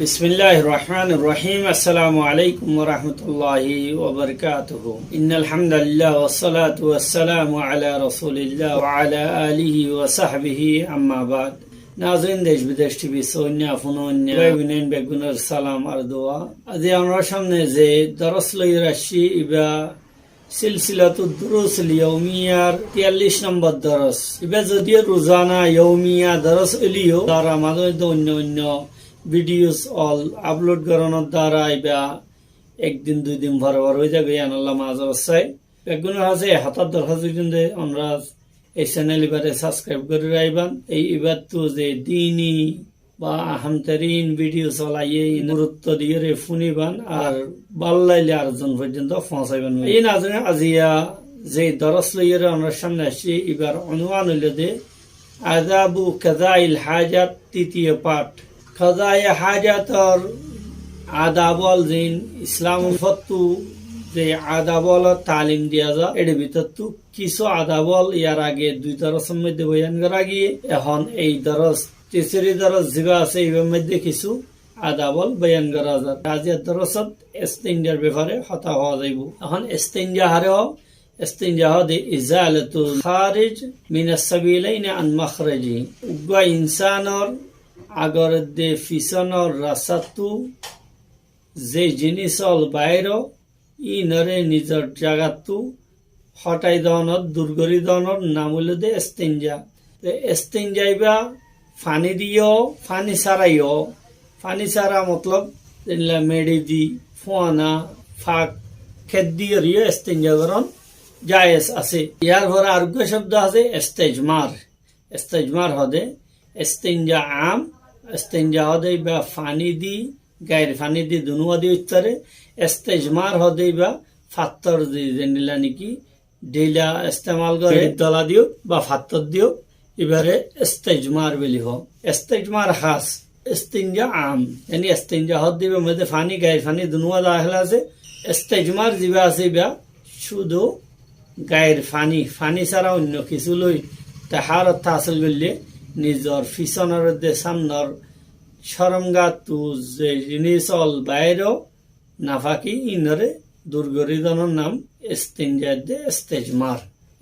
বিসমিল্লাহির রহমানির রহিম। আসসালামু আলাইকুম ওয়া রাহমাতুল্লাহি ওয়া বারাকাতুহু। ইন্নাল হামদালিল্লাহ ওয়াস সালাতু ওয়াস সালামু আলা রাসূলিল্লাহ ওয়া আলা আলিহি ওয়া সাহবিহি আম্মা বাদ। নাযরিন, দেশ বিদেশ টিভি সৈন্য ফুনন্য বেগুনেন বেগুনের সালাম আর দোয়া। আজ আমরা সামনে যে দরস লই রাশি ইবা সিলসিলাতুদ দুরুসুল ইয়াউমিয়ার 43 নম্বর দরস। ইবা যদিও রোজানা ইয়াউমিয়া দরস এলিও তার আমাদের অন্য অন্য ভিডিওস অল আপলোড করানোর দ্বারা ইবা একদিন দুই দিন ভর হয়ে যাবে। আল্লাহ মাজার চাই বেগুনের হাজে হাতার দরকার যদি আমরা এই চ্যানেল এবারে সাবস্ক্রাইব করে রাখবেন। এই এবার তো যে দিনই বা আহামতারিন ভিডিও চলাইয়ে গুরুত্ব দিয়ে শুনিবেন আর ভাল লাগলে আরেকজন পর্যন্ত পৌঁছাইবেন। এই নাজনে আজিয়া যে দরস লইয়ের আমরা সামনে আসছি এবার অনুমান হইল যে আদাবু কাযাইল হাজাত তৃতীয় পাঠ। কাযায়ে হাজাতর আদাবল জিন ইসলাম ফতু যে আদাবল তালিম দিয়া যা এর ভিতর তো কিছু আদাবল ইয়ার আগে দুই দরসের মধ্যে বয়ান করা গিয়ে এখন এই দরস তিসরি দরস জিবা আছে এর মধ্যে কিছু আদাবল বয়ান করা যায়। আজিয়া দরসত ইস্তিনজার ব্যাপারে কথা হওয়া যাইব। এখন ইস্তিনজা হারেও ইস্তিনজা হদে ইজালাতুল খারিজ মিনাস সাবিলাইন আন মাখরাজি। উগ্র ইনসানর আগর দে ফিসনর রাসাতু যে জিনিসল বাইর ই নরে নিজর জাগাতু হটাই দনর দুর্গরি দনর নাম হইল দে ইস্তিনজা। ইস্তিনজাইবা ফানি দিও ফানি সারাইও। ফানি সারা মতলব মেডি দি ফোয়ানা ফাঁক খেত দিয়ে রিও ইস্তিনজা করন জায়েজ আছে। ইয়ার পরে আরোগ্য শব্দ আছে ইস্তেজমার। ইস্তেজমার হদে ইস্তিনজা আম ইস্তিনজা হদে বা ফানি দি গায়ের ফানি দি দুনুয়া দি উত্তরে। ইস্তেজমার হদে বা ফাত্তর দি যেনিলা নাকি ডেলা ইস্তেমাল করে দলা দিও বা ফাত্তর দিও এবারে ইস্তেজমার বলি হোক। ইস্তেজমার খাস ইস্তিনজা আম यानी ইস্তিনজা হদ দিবে মধ্যে ফানি গায়ের ফানি দুনুয়া দাখলা আছে। ইস্তেজমার জিবা আছে বা শুধু গায়ের ফানি ফানি ছাড়া অন্য কিছু লই তাহার অর্থ হাসিল করলে নিজর ফিসনের দে সামনর সরমগা তু যে জিনিস অল বাইর নাফাকি ইনরে দুর্গরিদনের নাম ইস্তিনজা দে ইস্তেজমার।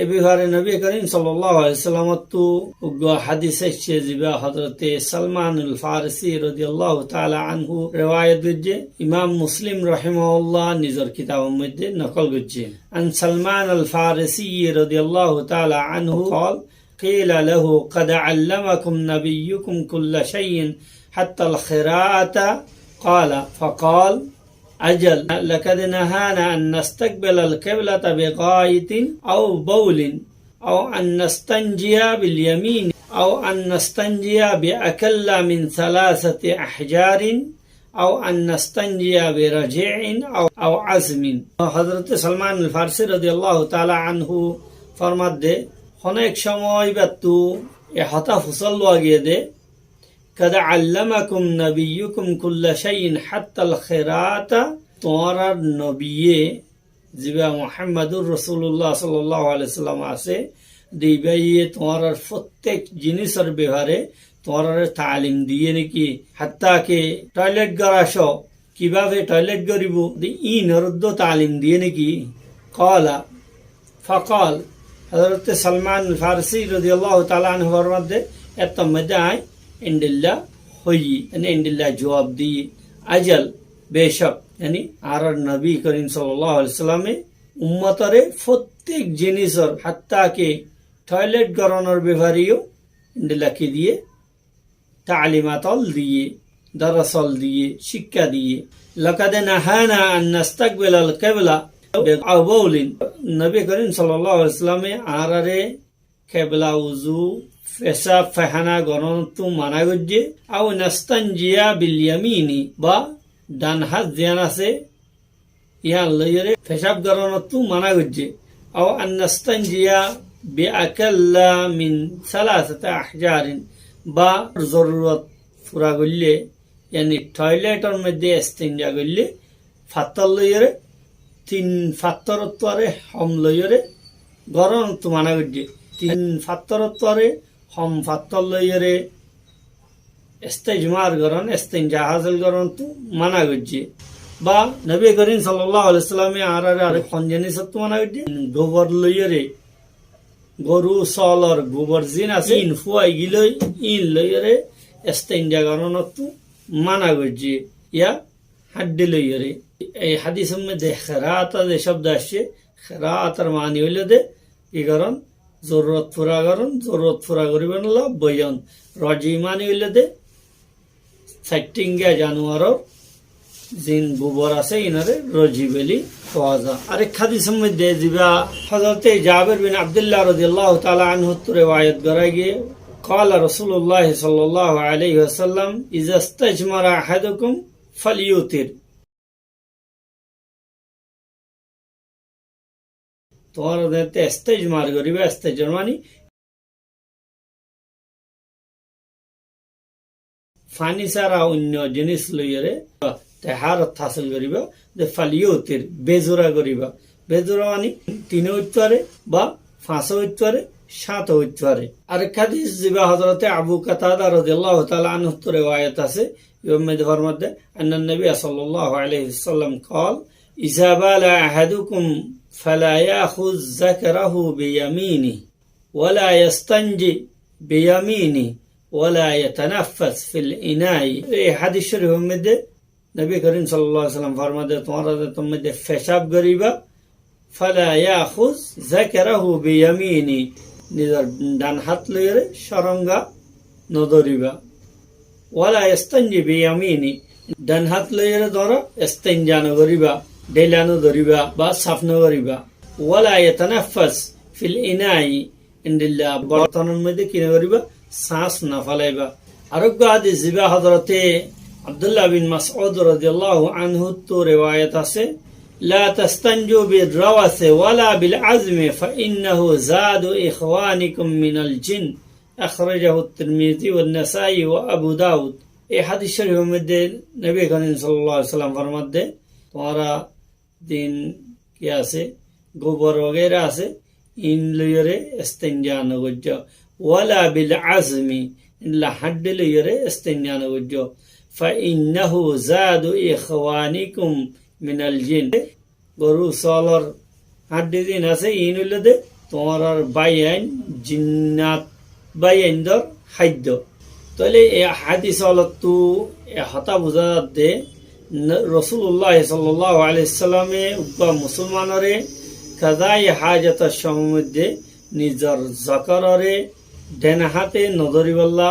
এ বিহারে নবী করিম সাল্লাল্লাহু আলাইহি ওয়াসাল্লাম তু উগ্র হাদিস এসেছে জিবা হযরতে সালমানুল ফারসি রাদিয়াল্লাহু তাআলা আনহু riwayat করছে। ইমাম মুসলিম রাহিমাহুল্লাহ নিজের কিতাবের মধ্যে নকল করছে। আন সালমান আল ফারসি রাদিয়াল্লাহু তাআলা আনহু قال قيل له قد علمكم نبيكم كل شيء حتى القراءة قال فقال أجل لقد نهانا أن نستقبل القبلة بغائط أو بول أو أن نستنجي باليمين أو أن نستنجي بأقل من 3 أحجار أو أن نستنجي برجع أو عزم। حضرت سلمان الفارسي رضي الله تعالى عنه فرمت دے অনেক সময় বাতু এ হতা ফসল লাগিয়ে দে কাদা আল্লামাকুম নবিয়ুকুম কুল্লা শাইইন হাত্তাল খিরাতা। তোমার নবিয়ে জিবা মুহাম্মাদুর রাসূলুল্লাহ সাল্লাল্লাহু আলাইহি ওয়াসাল্লাম আছে দিবাইয়ে তোমার প্রত্যেক জিনিসের ব্যাপারে তোমার তালিম দিয়ে নাকি হাত্তাকে টয়লেট গরাস কিভাবে টয়লেট গরিব ই নরদ্দ তালিম দিয়ে নাকি। কলা ফকাল হযরত সালমান ফারসি রাদিয়াল্লাহু তাআলা আনহু ফরমাতে এত মধ্যে আই ইন্দিল্লাহ হই ইন্দিল্লাহ জবাব দি আজল বেশক यानी আর নবী করিম সাল্লাল্লাহু আলাইহি সাল্লামে উম্মতরে প্রত্যেক জিনিসের হাত্তাকে টয়লেট গরানোর ব্যাপারেও ইন্দিল্লাহ কি দিয়ে তালিমাতল দিয়ে দরসল দিয়ে শিক্ষা দিয়ে। লাকাদ নাহানা আন নাস্তাকবিলাল কিবলা বিআবাউলিন। নবী করিম সাল্লাল্লাহু আলাইহি সাল্লামে আরারে কিবলা উযু পেশাব ফাহানা গরন তু মানা গজ্জে আও নাস্তানজিয়া বিল ইয়ামিনি বা ডান হাত জ্ঞান আছে ইয়া লইরে পেশাব গরন তু মানা গজ্জে আও আন নাস্তানজিয়া বিআকাল্লা মিন 3 আহজারিন বা জরুরত পুরা গল্লে यानी টয়লেটের মধ্যে ইস্তিনজা গল্লে ফাত্তর লইরে 3 ফাত্তরত্বরে হম লইরে গরন তু মানা গজ্জে 3 ফাত্তরত্বরে হম ফাত্তর লইরে ইস্তেজমার গরন ইস্তেঞ্জা হাসিল গরন তো মানা করছে বা নবী করিম সাল্লাল্লাহু আলাইহি সাল্লামে আর কোন জিনিস তো মানা করছে গোবর লইরে গরু সলর গোবর জিন আছে ইন ফুয়াই গিলই ইন লইরে ইস্তেঞ্জা গরন তো মানা করছে ইয়া হাড্ডি লইরে এই হাদিসের মধ্যে খেরাত যে শব্দ আসছে খেরাতের মানে হইল দে কি কারণ জরুরত পুরা করিবেন বয়ন রজি মানে হইল দে সাইটিঙ্গা জানোয়ার জিন গোবর আছে ইনারে রজি বেলি পাওয়া যায় আরেক হাদিসের মধ্যে যিবা হযরতে জাবির বিন আব্দুল্লাহ রাদিয়াল্লাহু তাআলা আনহু রিওয়ায়াত করা গিয়ে قال رسول الله صلى الله عليه وسلم اذا استجمر احدكم فليوتر তোমার ইস্তেজমার করিবা ইস্তেজমার মানে ফানি ছাড়া অন্য জিনিস লইরে তেহারত হাসিল করিবা যে ফালিয়তির বেজোরা করিবা বেজোরা মানে 3 হইতে পারে বা 5 হইতে পারে 7 হইতে পারে আরেক হাদিস যিবা হযরতে আবু কাতাদা রাদিয়াল্লাহু তাআলা আনহু রিওয়ায়াত আছে ইমামে মধ্যে আন্নান নবী সাল্লাল্লাহু আলাইহি ওয়াসাল্লাম قال اذا بال احدكم فلا يأخذ ذكره بيمينه ولا يستنجي بيمينه ولا يتنفس في الإناء এই হাদিস শরীফের মধ্যে নবী করিম সাল্লাল্লাহু আলাইহি ওয়াসাল্লাম ফরমাতে তোমরা মধ্যে পেশাব করিবা فلا يأخذ ذكره بيمينه নিজের ডান হাত লইরে সরঙ্গা নদরিবা ولا يستنجي بيمينه ডান হাত লইরে ধরো ইস্তেঞ্জা করিবা ডেলানো ধরিবা বা সাফনো করিবা ওয়ালা ইয়াতানাফাস ফিল ইনাই ইনদিল্লা বর্তনের মধ্যে কি করিবা শ্বাস না ফলাইবা আরেক হাদিস যিবা হযরতে আব্দুল্লাহ বিন মাসউদ রাদিয়াল্লাহু আনহু তো রিওয়ায়াত আছে লা তাস্তানজু বির-রাওয়াস ওয়ালা বিল আজমি ফাইন্নাহু যাদু ইখওয়ানিকুম মিনাল জিন আখরাজাহু আত-তিরমিজি ওয়া আন-নাসাই ওয়া আবু দাউদ এই হাদিস শরীফের মধ্যে নবী করিম সাল্লাল্লাহু আলাইহি ওয়াসাল্লাম ফরমাতে তোমরা দিন কি আছে গোবর वगैरह আছে ইন লইরে ইস্তেঞ্জা নগজ্জ ওয়ালা বিল আজমি ইল্লা হাড লইরে ইস্তেঞ্জা নগজ্জ ফাইন্নাহু যাদু ইখওয়ানিকুম মিনাল জিন গরু সলর হাড্ডি দিন আছে ইন লইলে তোমার বাইন জিন্নাত বাইন দর খাদ্য তাহলে এই হাদিস হলতু হতা বুঝা দে রাসূলুল্লাহ সাল্লাল্লাহু আলাইহি সাল্লামে উবা মুসলমানরে কাজাই হাজত সমুদ্রে নিজর যাকাররে দেন হাতে নদরিবল্লা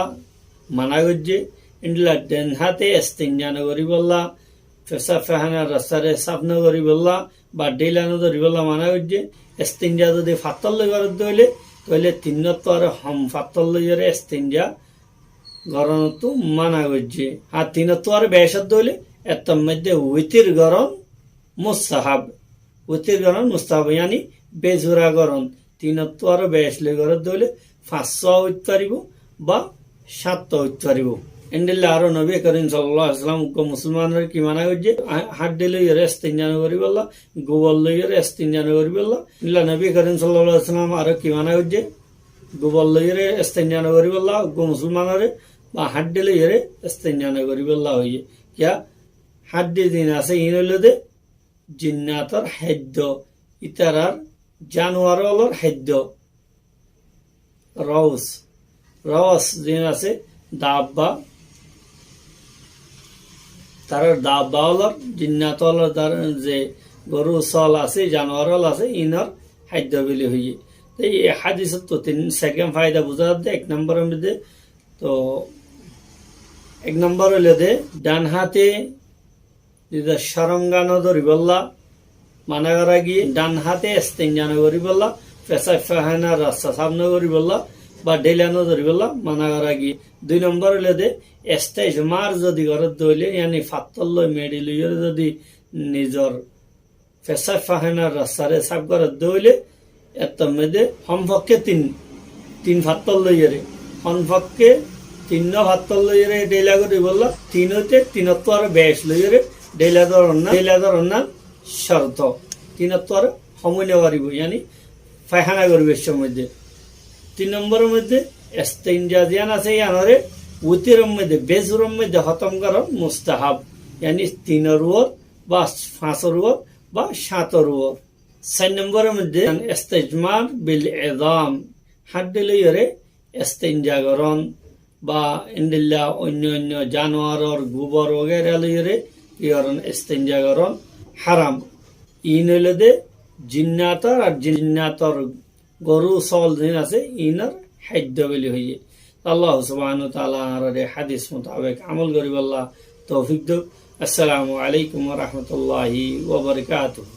মানা গজ্জে ইনলা দেন হাতে ইস্তেঞ্জা নগরিবল্লা ফেসাফাহানা রাসারে সাফ নগরিবল্লা বা ডেলা নদরিবল্লা মানা গজ্জে ইস্তেঞ্জা যদি ফাতল লইবার দইলে তাহলে তিনতর হম ফাতল লইরে ইস্তেঞ্জা গরনতু মানা গজ্জে আর তিনতর বেশত দইলে এত মধ্যে উইতির গরম মুস্তাহাব ইয়ানি বেজোরা গরম তিনত্ব আর বেশলে গরম দইলে 500 হইতে পারিব বা 7 হইতে পারিব এন্ডিল্লা আরো নবী করিম সাল্লাল্লাহু আলাইহি ওয়াসাল্লাম কো মুসলমানরা কি মানা হইছে হাড্ডি লইরে ইস্তেঞ্জা করিবল্লা গোবর লইরে ইস্তেঞ্জা করিবল্লা ইল্লা নবী করিম সাল্লাল্লাহু আলাইহি ওয়াসাল্লাম আরো কি মানা হইছে গোবর লইরে ইস্তেঞ্জা করিবল্লা কো মুসলমানরে বা হাড্ডি লইরে ইস্তেঞ্জা করিবল্লা হইছে কিয়া হাড্ডি দিন আছে ইন হইলে জিন্নাতর খাদ্য ইতারার জানোয়ারর খাদ্য রওস দিন আছে দাব্বা তার দাব্বা হলর জিন্নাতর তার যে গরু সল আছে জানোয়ারল আছে ইনর খাদ্য বলে হইয়ে তো এই হাদিস তো সেকেন্ড ফায়দা বুঝা দে 1 নম্বরের মধ্যে তো 1 নম্বর হইলে দে ডান হাতে সরঙ্গানো ধরিবল্লা মানা করা গিয়ে ডান হাতে ইস্তেঞ্জা করিবল্লা পেশাফাহানা রাস্তা সামনে করিবল্লা বা ডেলানো ধরিবল্লা মানা করা গিয়ে 2 নম্বর হইলে দে ইস্তেজমার যদি ঘরত দইলে ইয়ানি ফাতল লই মেডি লইরে যদি নিজর পেশাফাহানা রাস্তারে সাফ ঘরত দইলে এত মধ্যে সম্পর্কে তিন ফাতল লইরে সম্পর্কে 3 ফাতল লইরে ডেলা করিবল্লা 3 হইতে 3 তো আর বেশ লইরে ডেলাদর না শর্ত তিনত্বর সময় নেওয়া পারিব ইয়ানি পায়খানা করবে মধ্যে 3 নম্বরের মধ্যে ইস্তেঞ্জা দিয়ান আছে ইয়ানরে উতিরের মধ্যে বেজুরের মধ্যে খতম করার মুস্তাহাব ইয়ানি 3 ওর বা 5 ওর বা 7 ওর। 4 নম্বরের মধ্যে ইস্তেজমার বিল ইযাম হাড্ডিলে ইরে ইস্তেঞ্জা করন বা ইন্দিল্লা অন্য অন্য জানোয়ারর গোবর वगैरह লইরে ইয়রন ইস্তেঞ্জা করন হারাম। ইন হইলে দে জিন্নাতর আর জিন্নাতর গরু সল দিন আছে ইনার খাদ্য বলি হইয়ে। আল্লাহ সুবহানাহু ওয়া তাআলা আর হাদিস মোতাবেক আমল করিব আল্লাহ তৌফিক দাও। আসসালামু আলাইকুম ওয়া রাহমাতুল্লাহি ওয়া বারাকাতুহু।